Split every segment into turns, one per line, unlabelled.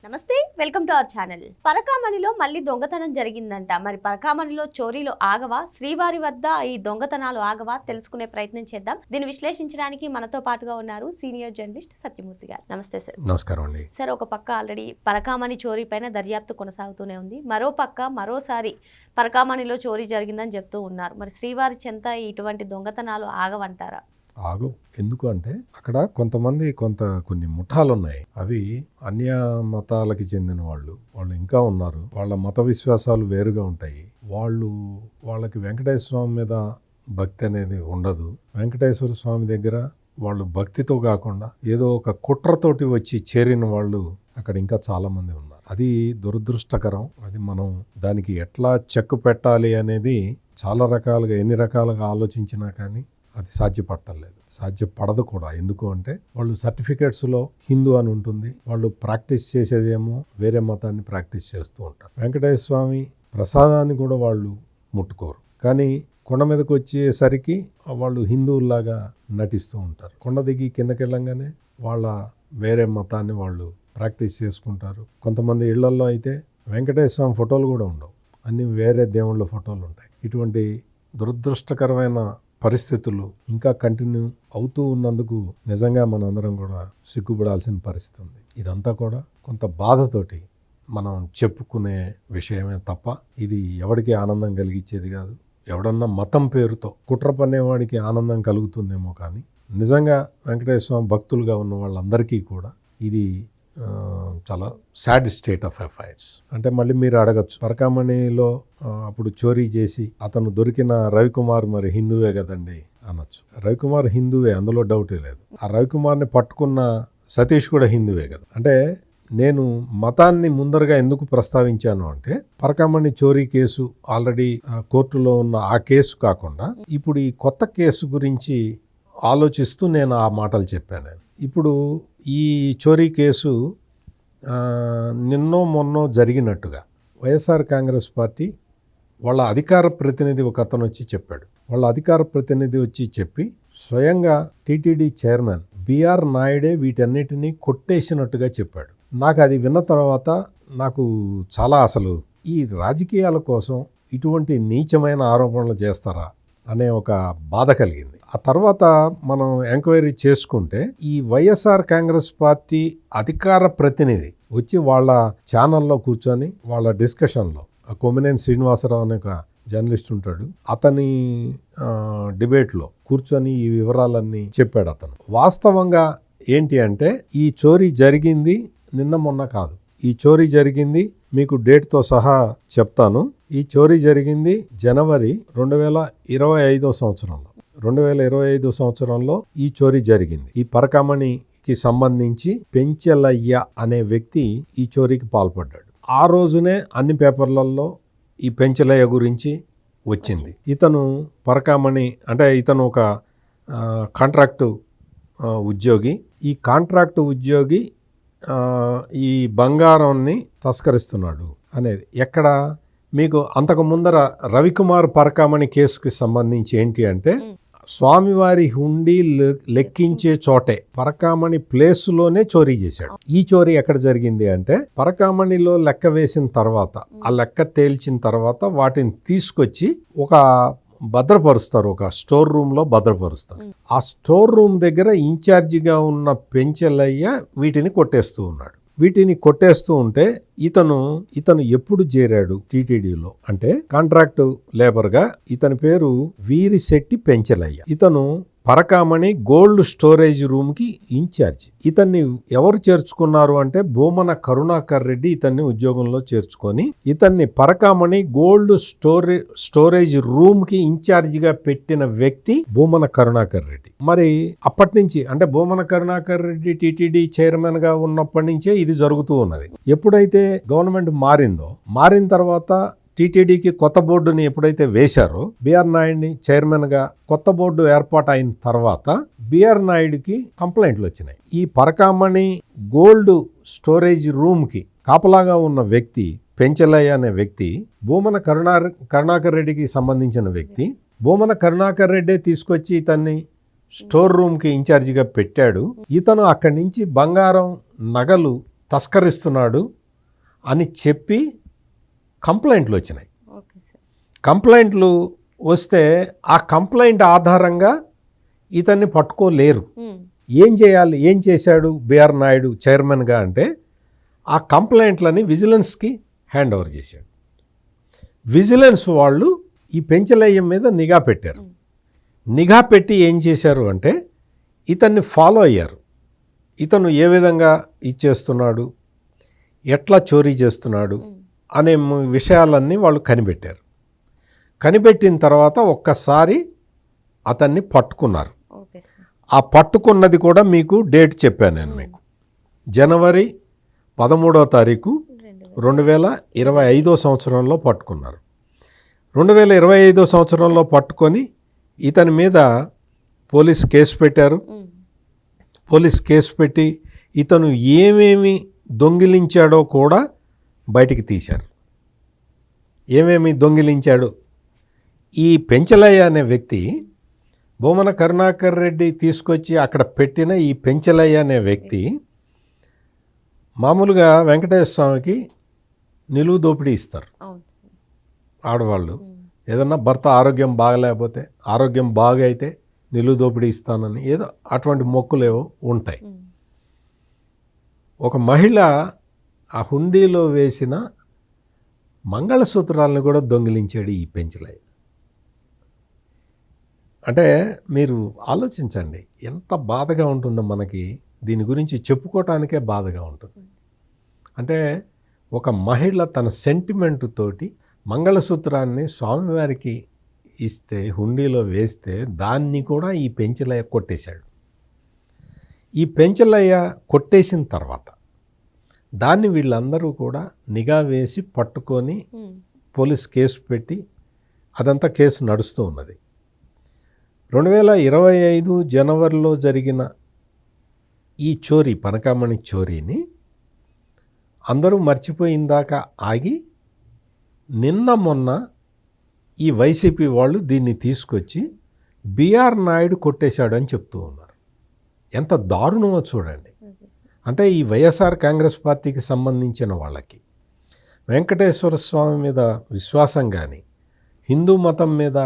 నమస్తే, welcome to our channel. పరకామణిలో మళ్ళీ దొంగతనం జరిగిందంట. మరి పరకామణిలో చోరీలు ఆగవా, శ్రీవారి వద్ద ఈ దొంగతనాలు ఆగవా తెలుసుకునే ప్రయత్నం చేద్దాం. దీన్ని విశ్లేషించడానికి మనతో పాటుగా ఉన్నారు సీనియర్ జర్నలిస్ట్ సత్యమూర్తి గారు. నమస్తే సార్.
నమస్కారం అండి.
సార్, ఒక పక్క ఆల్రెడీ పరకామణి చోరీ పైన దర్యాప్తు కొనసాగుతూనే ఉంది. మరో పక్క మరోసారి పరకామణిలో చోరీ జరిగిందని చెప్తూ ఉన్నారు. మరి శ్రీవారి చెంత ఇటువంటి దొంగతనాలు ఆగవంటారా?
ఆగు. ఎందుకు అంటే అక్కడ కొన్ని ముఠాలు ఉన్నాయి. అవి అన్య మతాలకి చెందిన వాళ్ళు ఇంకా ఉన్నారు. వాళ్ళ మత విశ్వాసాలు వేరుగా ఉంటాయి. వాళ్ళకి వెంకటేశ్వర స్వామి మీద భక్తి అనేది ఉండదు. వెంకటేశ్వర స్వామి దగ్గర వాళ్ళు భక్తితో కాకుండా ఏదో ఒక కుట్రతోటి వచ్చి చేరిన వాళ్ళు అక్కడ ఇంకా చాలా మంది ఉన్నారు. అది దురదృష్టకరం. అది మనం దానికి ఎట్లా చెక్కు పెట్టాలి అనేది చాలా రకాలుగా ఎన్ని రకాలుగా ఆలోచించినా కానీ అది సాధ్యపడదు కూడా. ఎందుకు అంటే వాళ్ళు సర్టిఫికేట్స్లో హిందూ అని ఉంటుంది, వాళ్ళు ప్రాక్టీస్ చేసేదేమో వేరే మతాన్ని ప్రాక్టీస్ చేస్తూ ఉంటారు. వెంకటేశ్వర స్వామి ప్రసాదాన్ని కూడా వాళ్ళు ముట్టుకోరు, కానీ కొండ మీదకి వచ్చేసరికి వాళ్ళు హిందువుల్లాగా నటిస్తూ ఉంటారు. కొండ దిగి కిందకి వెళ్ళంగానే వాళ్ళ వేరే మతాన్ని వాళ్ళు ప్రాక్టీస్ చేసుకుంటారు. కొంతమంది ఇళ్లల్లో అయితే వెంకటేశ్వర స్వామి ఫోటోలు కూడా ఉండవు, అన్ని వేరే దేవుళ్ళ ఫోటోలు ఉంటాయి. ఇటువంటి దురదృష్టకరమైన పరిస్థితులు ఇంకా కంటిన్యూ అవుతూ ఉన్నందుకు నిజంగా మనందరం కూడా సిగ్గుపడాల్సిన పరిస్థితి ఉంది. ఇదంతా కూడా కొంత బాధతోటి మనం చెప్పుకునే విషయమే తప్ప ఇది ఎవరికి ఆనందం కలిగించేది కాదు. ఎవడన్నా మతం పేరుతో కుట్ర పన్నేవాడికి ఆనందం కలుగుతుందేమో, కానీ నిజంగా వెంకటేశ్వర స్వామి భక్తులుగా ఉన్న వాళ్ళందరికీ కూడా ఇది చాలా సాడ్ స్టేట్ ఆఫ్ అఫైర్స్. అంటే మళ్ళీ మీరు అడగచ్చు, పరకామణిలో అప్పుడు చోరీ చేసి అతను దొరికిన రవికుమార్ మరి హిందువే కదండి అనొచ్చు. రవికుమార్ హిందువే, అందులో డౌటే లేదు. ఆ రవికుమార్ని పట్టుకున్న సతీష్ కూడా హిందువే కదా. అంటే నేను మతాన్ని ముందరగా ఎందుకు ప్రస్తావించాను అంటే, పరకామణి చోరీ కేసు ఆల్రెడీ కోర్టులో ఉన్న ఆ కేసు కాకుండా ఇప్పుడు ఈ కొత్త కేసు గురించి ఆలోచిస్తూ నేను ఆ మాటలు చెప్పాను. ఇప్పుడు ఈ చోరీ కేసు నిన్నో మొన్నో జరిగినట్టుగా వైఎస్ఆర్ కాంగ్రెస్ పార్టీ వాళ్ళ అధికార ప్రతినిధి ఒక అతను వచ్చి చెప్పాడు. వాళ్ళ అధికార ప్రతినిధి వచ్చి చెప్పి స్వయంగా టీటీడీ చైర్మన్ బిఆర్ నాయుడే వీటన్నిటినీ కొట్టేసినట్టుగా చెప్పాడు. నాకు అది విన్న తర్వాత నాకు చాలా అసలు ఈ రాజకీయాల కోసం ఇటువంటి నీచమైన ఆరోపణలు చేస్తారా అనే ఒక బాధ కలిగింది. ఆ తర్వాత మనం ఎంక్వైరీ చేసుకుంటే ఈ వైఎస్ఆర్ కాంగ్రెస్ పార్టీ అధికార ప్రతినిధి వచ్చి వాళ్ళ ఛానల్లో కూర్చొని వాళ్ళ డిస్కషన్లో కొమ్మినేని శ్రీనివాసరావు అనే ఒక జర్నలిస్ట్ ఉంటాడు, అతని డిబేట్లో కూర్చొని ఈ వివరాలన్నీ చెప్పాడు. అతను వాస్తవంగా ఏంటి అంటే, ఈ చోరీ జరిగింది నిన్న మొన్న కాదు. ఈ చోరీ జరిగింది, మీకు డేట్తో సహా చెప్తాను. ఈ చోరీ జరిగింది జనవరి 2025 సంవత్సరంలో. 2025 సంవత్సరంలో ఈ చోరీ జరిగింది. ఈ పరకామణికి సంబంధించి పెంచెలయ్య అనే వ్యక్తి ఈ చోరీకి పాల్పడ్డాడు. ఆ రోజునే అన్ని పేపర్లలో ఈ పెంచెలయ్య గురించి వచ్చింది. ఇతను పరకామణి అంటే ఇతను ఒక కాంట్రాక్టు ఉద్యోగి. ఈ కాంట్రాక్టు ఉద్యోగి ఈ బంగారాన్ని తస్కరిస్తున్నాడు అనేది ఎక్కడ మీకు అంతకు ముందర రవికుమార్ పరకామణి కేసుకి సంబంధించి ఏంటి అంటే, స్వామివారి హుండీ లెక్కించే చోటే పరకామణి ప్లేసులోనే చోరీ చేశాడు. ఈ చోరీ ఎక్కడ జరిగింది అంటే, పరకామణిలో లెక్క వేసిన తర్వాత ఆ లెక్క తేల్చిన తర్వాత వాటిని తీసుకొచ్చి ఒక భద్రపరుస్తారు, ఒక స్టోర్ రూమ్ లో భద్రపరుస్తారు. ఆ స్టోర్ రూమ్ దగ్గర ఇన్ఛార్జిగా ఉన్న పెంచెలయ్య వీటిని కొట్టేస్తూ ఉన్నాడు. వీటిని కొట్టేస్తూ ఉంటే ఇతను ఎప్పుడు చేరాడు టీటీడీలో అంటే కాంట్రాక్ట్ లేబర్ గా, ఇతని పేరు వీరిశెట్టి పెంచెలయ్య. ఇతను పరకామణి గోల్డ్ స్టోరేజ్ రూమ్ కి ఇన్ఛార్జ్. ఇతన్ని ఎవరు చేర్చుకున్నారు అంటే, భూమన కరుణాకర్ రెడ్డి ఇతన్ని ఉద్యోగంలో చేర్చుకొని ఇతన్ని పరకామణి గోల్డ్ స్టోరేజ్ రూమ్ కి ఇన్ఛార్జిగా పెట్టిన వ్యక్తి భూమన కరుణాకర్ రెడ్డి. మరి అప్పటి నుంచి అంటే భూమన కరుణాకర్ రెడ్డి టీటీడీ చైర్మన్ గా ఉన్నప్పటి నుంచే ఇది జరుగుతూ ఉన్నది. ఎప్పుడైతే గవర్నమెంట్ మారిన తర్వాత టీటీడీకి కొత్త బోర్డుని ఎప్పుడైతే వేశారో, బిఆర్ నాయుడిని చైర్మన్గా కొత్త బోర్డు ఏర్పాటు అయిన తర్వాత బిఆర్ నాయుడికి కంప్లైంట్లు వచ్చినాయి. ఈ పరకామణి గోల్డ్ స్టోరేజ్ రూమ్కి కాపలాగా ఉన్న వ్యక్తి పెంచెలయ్య అనే వ్యక్తి భూమన కరుణాకర్ రెడ్డికి సంబంధించిన వ్యక్తి. భూమన కరుణాకర్ రెడ్డే తీసుకొచ్చి ఇతన్ని స్టోర్ రూమ్కి ఇన్ఛార్జిగా పెట్టాడు. ఇతను అక్కడి నుంచి బంగారం, నగలు తస్కరిస్తున్నాడు అని చెప్పి కంప్లైంట్లు వచ్చినాయి.
Okay sir.
కంప్లైంట్లు వస్తే ఆ కంప్లైంట్ ఆధారంగా ఇతన్ని పట్టుకోలేరు. ఏం చేయాలి? ఏం చేశాడు బిఆర్ నాయుడు చైర్మన్గా అంటే ఆ కంప్లైంట్లని విజిలెన్స్కి హ్యాండ్ ఓవర్ చేశాడు. విజిలెన్స్ వాళ్ళు ఈ పెంచలయ్య మీద నిఘా పెట్టారు. నిఘా పెట్టి ఏం చేశారు అంటే ఇతన్ని ఫాలో అయ్యారు. ఇతను ఏ విధంగా ఇచ్చేస్తున్నాడు, ఎట్లా చోరీ చేస్తున్నాడు అనే విషయాలన్నీ వాళ్ళు కనిపెట్టారు. కనిపెట్టిన తర్వాత ఒక్కసారి అతన్ని పట్టుకున్నారు.
Okay sir.
ఆ పట్టుకున్నది కూడా మీకు డేట్ చెప్పాను నేను మీకు. జనవరి 13వ తారీఖు 2025 సంవత్సరంలో పట్టుకున్నారు. 2025 సంవత్సరంలో పట్టుకొని ఇతని మీద పోలీస్ కేసు పెట్టారు. పోలీస్ కేసు పెట్టి ఇతను ఏమేమి దొంగిలించాడో కూడా బయటికి తీశారు. ఏమేమి దొంగిలించాడు? ఈ పెంచలయ్య అనే వ్యక్తి, భూమన కరుణాకర్ రెడ్డి తీసుకొచ్చి అక్కడ పెట్టిన ఈ పెంచలయ్య అనే వ్యక్తి మామూలుగా వెంకటేశ్వర స్వామికి నిలువు దోపిడీ ఇస్తారు ఆడవాళ్ళు. ఏదన్నా భర్త ఆరోగ్యం బాగలేకపోతే, ఆరోగ్యం బాగా అయితే నిలువు దోపిడీ ఇస్తానని ఏదో అటువంటి మొక్కులేవో ఉంటాయి. ఒక మహిళ ఆ హుండీలో వేసిన మంగళసూత్రాలను కూడా దొంగిలించాడు ఈ పెంచలయ్య. అంటే మీరు ఆలోచించండి, ఎంత బాధగా ఉంటుందో మనకి. దీని గురించి చెప్పుకోవటానికే బాధగా ఉంటుంది. అంటే ఒక మహిళ తన సెంటిమెంట్ తోటి మంగళసూత్రాన్ని స్వామివారికి ఇస్తే, హుండీలో వేస్తే దాన్ని కూడా ఈ పెంచలయ్య కొట్టేశాడు. ఈ పెంచలయ్య కొట్టేసిన తర్వాత దాన్ని వీళ్ళందరూ కూడా నిఘా వేసి పట్టుకొని పోలీస్ కేసు పెట్టి అదంతా కేసు నడుస్తూ ఉన్నది. 2025 జనవరిలో జరిగిన ఈ చోరీ, పనకామణి చోరీని అందరూ మర్చిపోయిందాక ఆగి నిన్న మొన్న ఈ వైసీపీ వాళ్ళు దీన్ని తీసుకొచ్చి బిఆర్ నాయుడు కొట్టేశాడు అని చెప్తూ ఉన్నారు. ఎంత దారుణమో చూడండి. అంటే ఈ వైఎస్ఆర్ కాంగ్రెస్ పార్టీకి సంబంధించిన వాళ్ళకి వెంకటేశ్వర స్వామి మీద విశ్వాసం కానీ, హిందూ మతం మీద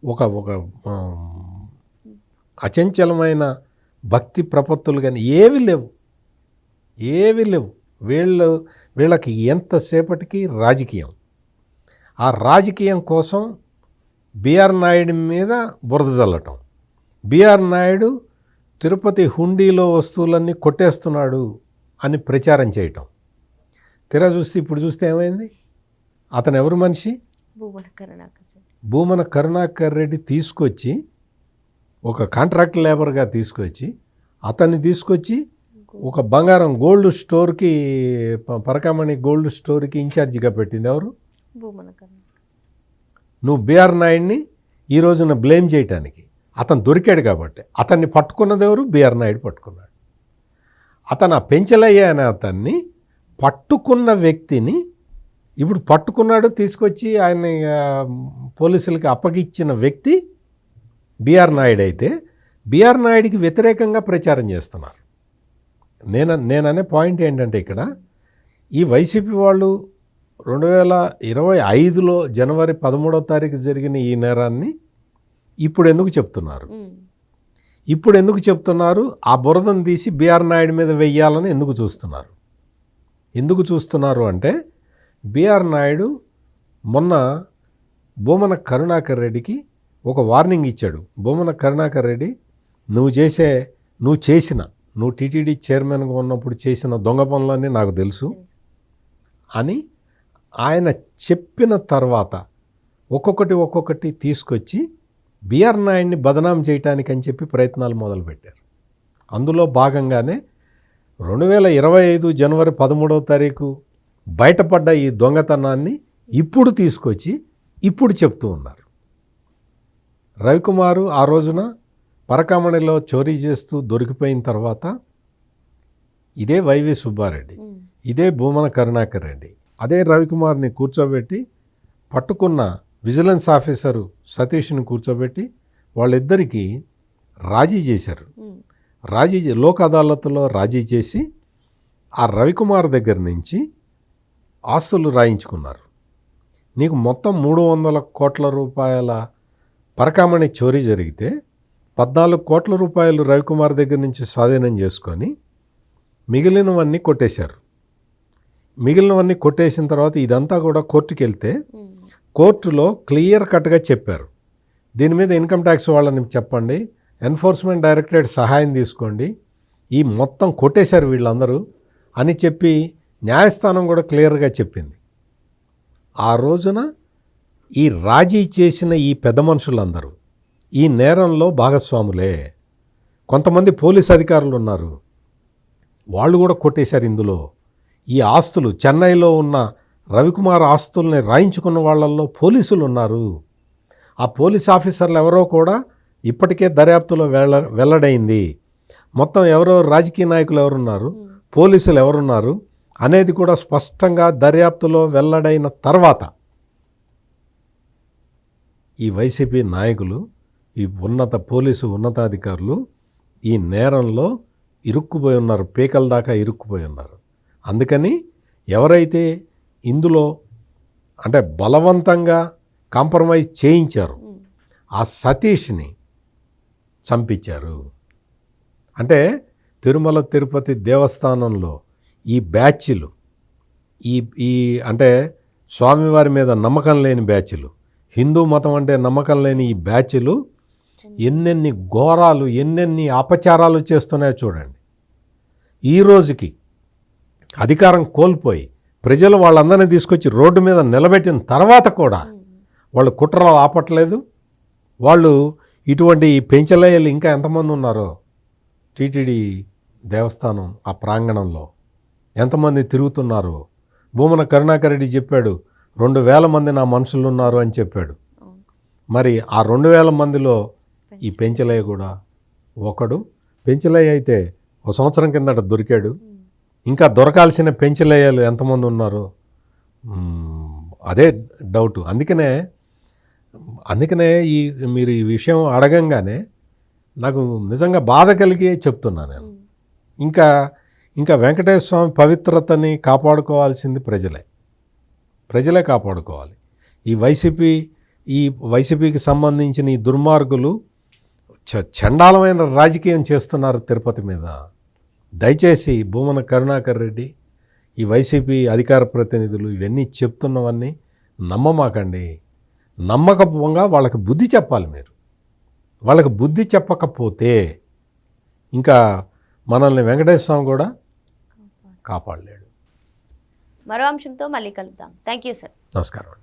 ఒక అచంచలమైన భక్తి ప్రపత్తులు కానీ ఏవి లేవు. వీళ్ళకి ఎంతసేపటికి రాజకీయం. ఆ రాజకీయం కోసం బిఆర్ నాయుడు మీద బురద జల్లటం, బిఆర్ నాయుడు తిరుపతి హుండీలో వస్తువులన్నీ కొట్టేస్తున్నాడు అని ప్రచారం చేయటం. తెర చూస్తే ఇప్పుడు చూస్తే ఏమైంది? అతను ఎవరు మనిషి? భూమన కరుణాకర్ రెడ్డి తీసుకొచ్చి, ఒక కాంట్రాక్ట్ లేబర్గా తీసుకొచ్చి, అతన్ని తీసుకొచ్చి ఒక బంగారం గోల్డ్ స్టోర్కి, పరకామణి గోల్డ్ స్టోర్కి ఇన్ఛార్జిగా పెట్టింది ఎవరు? నువ్వు బిఆర్ నాయుడిని ఈ రోజున బ్లేమ్ చేయటానికి. అతను దొరికాడు కాబట్టి అతన్ని పట్టుకున్నది ఎవరు? బిఆర్ నాయుడు పట్టుకున్నాడు. అతను ఆ పెంచలయ్య అనే అతన్ని పట్టుకున్న వ్యక్తిని ఇప్పుడు పట్టుకున్నాడు, తీసుకొచ్చి ఆయన పోలీసులకి అప్పగిచ్చిన వ్యక్తి బిఆర్ నాయుడు. అయితే బిఆర్ నాయుడికి వ్యతిరేకంగా ప్రచారం చేస్తున్నారు. నేననే పాయింట్ ఏంటంటే ఇక్కడ ఈ వైసీపీ వాళ్ళు 2025లో జనవరి 13వ తారీఖు జరిగిన ఈ నేరాన్ని ఇప్పుడు ఎందుకు చెప్తున్నారు? ఆ బురదను తీసి బిఆర్ నాయుడు మీద వెయ్యాలని ఎందుకు చూస్తున్నారు అంటే బిఆర్ నాయుడు మొన్న భూమన కరుణాకర్ రెడ్డికి ఒక వార్నింగ్ ఇచ్చాడు. భూమన కరుణాకర్ రెడ్డి నువ్వు టీటీడీ చైర్మన్గా ఉన్నప్పుడు చేసిన దొంగ పనులన్నీ నాకు తెలుసు అని ఆయన చెప్పిన తర్వాత ఒక్కొక్కటి తీసుకొచ్చి బిఆర్ నాయుడిని బదనాం చేయటానికి అని చెప్పి ప్రయత్నాలు మొదలుపెట్టారు. అందులో భాగంగానే 2025 జనవరి 13వ తారీఖు బయటపడ్డ ఈ దొంగతనాన్ని ఇప్పుడు తీసుకొచ్చి ఇప్పుడు చెప్తూ ఉన్నారు. రవికుమారు ఆ రోజున పరకామణిలో చోరీ చేస్తూ దొరికిపోయిన తర్వాత ఇదే వైవి సుబ్బారెడ్డి, ఇదే భూమన కరుణాకర్ రెడ్డి, అదే రవికుమార్ని కూర్చోబెట్టి పట్టుకున్న విజిలెన్స్ ఆఫీసరు సతీష్ని కూర్చోబెట్టి వాళ్ళిద్దరికీ రాజీ చేశారు. లోక్ అదాలత్లో రాజీ చేసి ఆ రవికుమార్ దగ్గర నుంచి ఆస్తులు రాయించుకున్నారు. నీకు మొత్తం 300 కోట్ల రూపాయల పరకామణి చోరీ జరిగితే 14 కోట్ల రూపాయలు రవికుమార్ దగ్గర నుంచి స్వాధీనం చేసుకొని మిగిలినవన్నీ కొట్టేశారు. మిగిలినవన్నీ కొట్టేసిన తర్వాత ఇదంతా కూడా కోర్టుకి వెళ్తే కోర్టులో క్లియర్ కట్గా చెప్పారు, దీని మీద ఇన్కమ్ ట్యాక్స్ వాళ్ళని చెప్పండి, ఎన్ఫోర్స్మెంట్ డైరెక్టరేట్ సహాయం తీసుకోండి, ఈ మొత్తం కొట్టేశారు వీళ్ళందరూ అని చెప్పి న్యాయస్థానం కూడా క్లియర్గా చెప్పింది. ఆ రోజున ఈ రాజీ చేసిన ఈ పెద్ద మనుషులందరూ ఈ నేరంలో భాగస్వాములే. కొంతమంది పోలీస్ అధికారులు ఉన్నారు, వాళ్ళు కూడా కొట్టేశారు ఇందులో. ఈ ఆస్తులు చెన్నైలో ఉన్న రవికుమార్ ఆస్తుల్ని రాయించుకున్న వాళ్ళల్లో పోలీసులు ఉన్నారు. ఆ పోలీస్ ఆఫీసర్లు ఎవరో కూడా ఇప్పటికే దర్యాప్తులో వెల్లడైంది. మొత్తం ఎవరో రాజకీయ నాయకులు ఎవరున్నారు, పోలీసులు ఎవరున్నారు అనేది కూడా స్పష్టంగా దర్యాప్తులో వెల్లడైన తర్వాత ఈ వైసీపీ నాయకులు, ఈ పోలీసు ఉన్నతాధికారులు ఈ నేరంలో ఇరుక్కుపోయి ఉన్నారు, పీకల దాకా ఇరుక్కుపోయి ఉన్నారు. అందుకని ఎవరైతే ఇందులో అంటే బలవంతంగా కాంప్రమైజ్ చేయించారు ఆ సతీష్ని చంపించారు. అంటే తిరుమల తిరుపతి దేవస్థానంలో ఈ బ్యాచ్లు ఈ అంటే స్వామివారి మీద నమ్మకం లేని బ్యాచ్లు, హిందూ మతం అంటే నమ్మకం లేని ఈ బ్యాచ్లు ఎన్నెన్ని ఘోరాలు ఎన్నెన్ని అపచారాలు చేస్తున్నాయో చూడండి. ఈ రోజుకి అధికారం కోల్పోయి ప్రజలు వాళ్ళందరినీ తీసుకొచ్చి రోడ్డు మీద నిలబెట్టిన తర్వాత కూడా వాళ్ళు కుట్రలు ఆపట్లేదు. వాళ్ళు ఇటువంటి పెంచలేయలు ఇంకా ఎంతమంది ఉన్నారో టీటీడీ దేవస్థానం ఆ ప్రాంగణంలో ఎంతమంది తిరుగుతున్నారో. భూమన కరుణాకర్ రెడ్డి చెప్పాడు 2000 మంది నా మనుషులు ఉన్నారు అని చెప్పాడు. మరి ఆ 2000 మందిలో ఈ పెంచలయ్య కూడా ఒకడు. పెంచలయ్య అయితే ఒక సంవత్సరం కిందట దొరికాడు. ఇంకా దొరకాల్సిన పెంచలయ్యలు ఎంతమంది ఉన్నారో అదే డౌట్. అందుకనే మీరు ఈ విషయం అడగంగానే నాకు నిజంగా బాధ కలిగి చెప్తున్నా నేను. ఇంకా వెంకటేశ్వర స్వామి పవిత్రతని కాపాడుకోవాల్సింది ప్రజలే కాపాడుకోవాలి. ఈ వైసీపీకి సంబంధించిన ఈ దుర్మార్గులు చండాలమైన రాజకీయం చేస్తున్నారు తిరుపతి మీద. దయచేసి భూమన కరుణాకర్ రెడ్డి, ఈ వైసీపీ అధికార ప్రతినిధులు ఇవన్నీ చెప్తున్నవన్నీ నమ్మమాకండి. నమ్మకంగా వాళ్ళకి బుద్ధి చెప్పాలి. మీరు వాళ్ళకి బుద్ధి చెప్పకపోతే ఇంకా మనల్ని వెంకటేశ్వర స్వామి కూడా కాపాడలేడు.
మరో అంశంతో మళ్ళీ కలుద్దాం. Thank you sir.
నమస్కారం అండి.